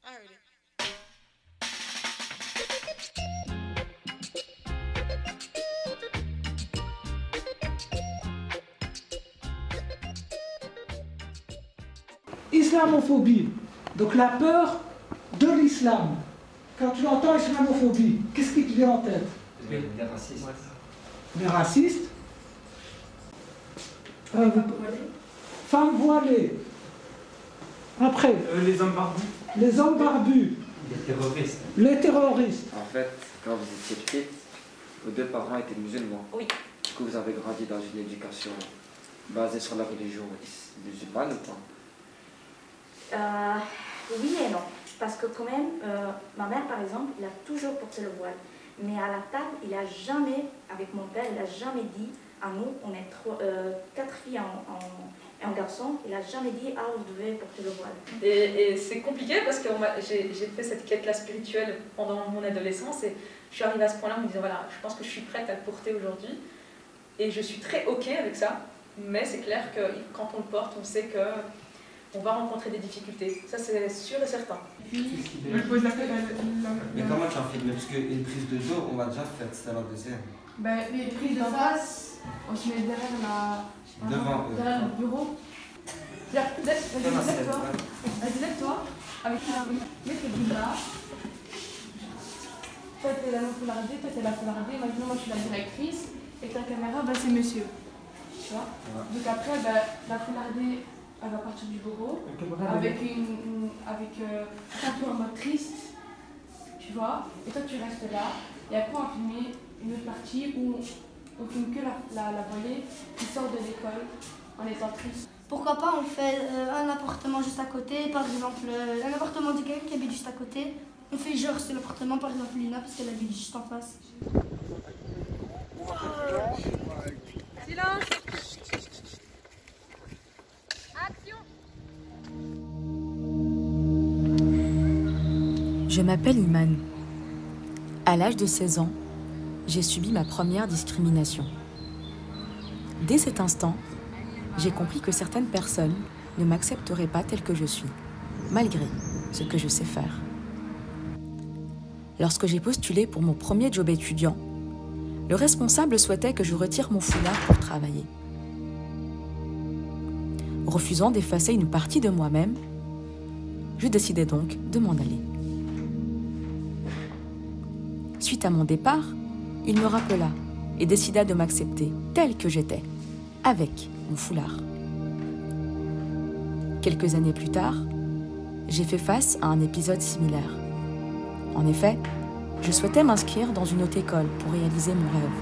I heard it. Islamophobie, donc la peur de l'islam. Quand tu entends islamophobie, qu'est-ce qui te vient en tête? Les racistes. Les racistes. Femmes voilées. Après. Les hommes barbus. Les hommes barbus. Les terroristes. Les terroristes. En fait, quand vous étiez petite, vos deux parents étaient musulmans. Oui. Du coup, vous avez grandi dans une éducation basée sur la religion musulmane ou pas? Oui et non. Parce que quand même, ma mère par exemple, il a toujours porté le voile. Mais à la table, il a jamais, avec mon père, il n'a jamais dit à nous, on est quatre filles et un garçon, il n'a jamais dit « Ah, vous devez porter le voile ». Et c'est compliqué parce que j'ai fait cette quête-là spirituelle pendant mon adolescence et je suis arrivée à ce point-là en me disant voilà, je pense que je suis prête à le porter aujourd'hui et je suis très OK avec ça, mais c'est clair que quand on le porte, on sait que on va rencontrer des difficultés, ça c'est sûr et certain. Je pose Mais comment tu as fait? Parce qu'une prise de dos, on l'a déjà faite, c'était la deuxième. Ben, les prises de face, on se met derrière derrière le bureau. Vas-y, lève-toi. Avec mets tes bras là. Toi, t'es la non-foulardée, toi, t'es la foulardée. Maintenant, moi, je suis la directrice. Et ta caméra, bah, c'est monsieur. Tu vois? Donc après, bah, la foulardée, elle va partir du bureau. Avec un peu en mode triste. Tu vois? Et toi, tu restes là. Et après, on va filmer une autre partie où on filme que la volée qui sort de l'école en étant triste. Pourquoi pas on fait un appartement juste à côté, par exemple un appartement de quelqu'un qui habite juste à côté. On fait genre c'est l'appartement par exemple Lina parce qu'elle habite juste en face. Silence. Action. Je m'appelle Iman. À l'âge de 16 ans, j'ai subi ma première discrimination. Dès cet instant, j'ai compris que certaines personnes ne m'accepteraient pas telle que je suis, malgré ce que je sais faire. Lorsque j'ai postulé pour mon premier job étudiant, le responsable souhaitait que je retire mon foulard pour travailler. Refusant d'effacer une partie de moi-même, je décidai donc de m'en aller. Suite à mon départ, il me rappela et décida de m'accepter telle que j'étais, avec mon foulard. Quelques années plus tard, j'ai fait face à un épisode similaire. En effet, je souhaitais m'inscrire dans une haute école pour réaliser mon rêve,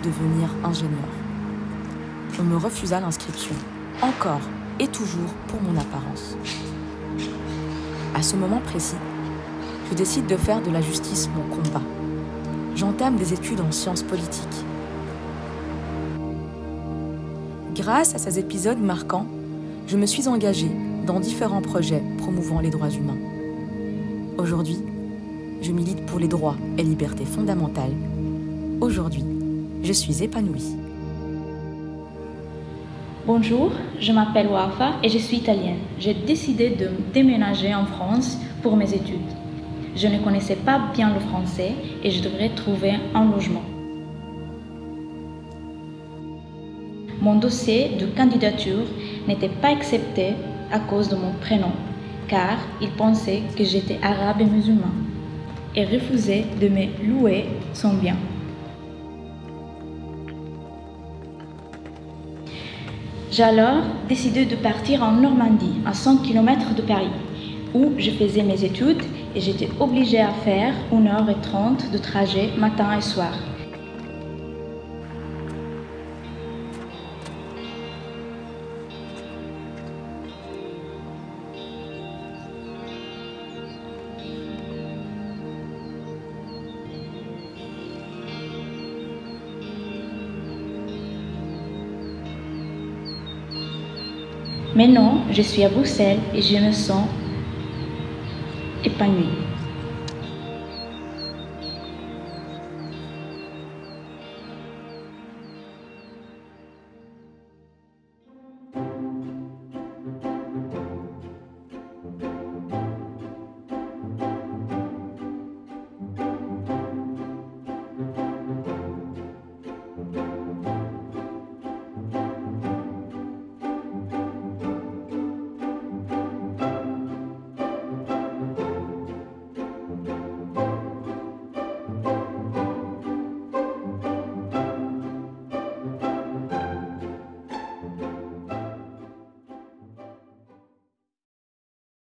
devenir ingénieur. On me refusa l'inscription, encore et toujours pour mon apparence. À ce moment précis, je décide de faire de la justice mon combat. J'entame des études en sciences politiques. Grâce à ces épisodes marquants, je me suis engagée dans différents projets promouvant les droits humains. Aujourd'hui, je milite pour les droits et libertés fondamentales. Aujourd'hui, je suis épanouie. Bonjour, je m'appelle Wafa et je suis italienne. J'ai décidé de déménager en France pour mes études. Je ne connaissais pas bien le français et je devrais trouver un logement. Mon dossier de candidature n'était pas accepté à cause de mon prénom, car ils pensaient que j'étais arabe et musulman, et refusaient de me louer son bien. J'ai alors décidé de partir en Normandie, à 100 km de Paris, où je faisais mes études et j'étais obligée à faire 1h30 de trajet matin et soir. Maintenant, je suis à Bruxelles et je me sens épanouie.